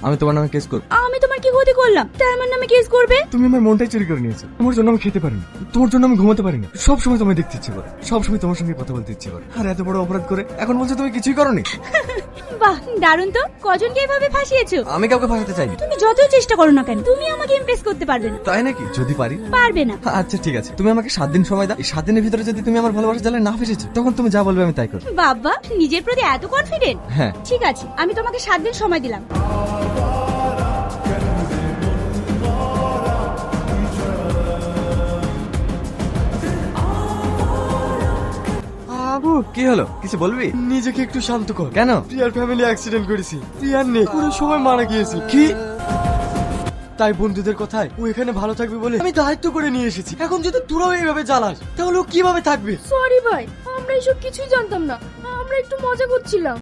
আমি তোমার নামে কেস করব। আমি তোমার কি ক্ষতি করলাম তাই আমার নামে কেস করবে? তুমি আমার মনটাই চুরি করে নিয়েছো। তোমার জন্য আমি খেতে পারি না, তোমার জন্য আমি ঘুমাতে পারি না, সব সময় তোমায় দেখতে ইচ্ছে করে, সব সময় তোমার সঙ্গে কথা বলতে ইচ্ছে করে। আর এত বড় অপরাধ করে এখন বলছো তুমি কিছুই করোনি। বাহ, দারুণ তো। কজনকে এভাবে ফাঁসিয়েছো? আমি কাউকে ফাঁসাতে চাইনি। তুমি যতই চেষ্টা করো না কেন, তুমি আমাকে ইমপ্রেস করতে পারবে না। তাই নাকি? যদি পারি। পারবে না। আচ্ছা ঠিক আছে, তুমি আমাকে 7 দিন সময় দাও। এই 7 দিনের ভিতরে যদি তুমি আমার ভালোবাসা জালে না ফেসেছো, তখন তুমি যা বলবে আমি তাই করব। বাবা, নিজের প্রতি এত কনফিডেন্ট। হ্যাঁ। ঠিক আছে, আমি তোমাকে 7 দিন সময় দিলাম। আবু, কি হলো? কিছু বলবি? নিজেকে একটু শান্ত কর। কেন? প্রিয়ার ফ্যামিলি অ্যাক্সিডেন্ট করেছি, প্রিয়ার নেই, কোনো সময় মারা গিয়েছি। কি? তাই বন্ধুদের কথায় ও এখানে ভালো থাকবে বলে আমি দায়িত্ব করে নিয়ে এসেছি। এখন যদি তোরাও এইভাবে জ্বালাস তাহলে ও কিভাবে থাকবে? সরি ভাই, আমরা এসব কিছুই জানতাম না, আমরা একটু মজা করছিলাম।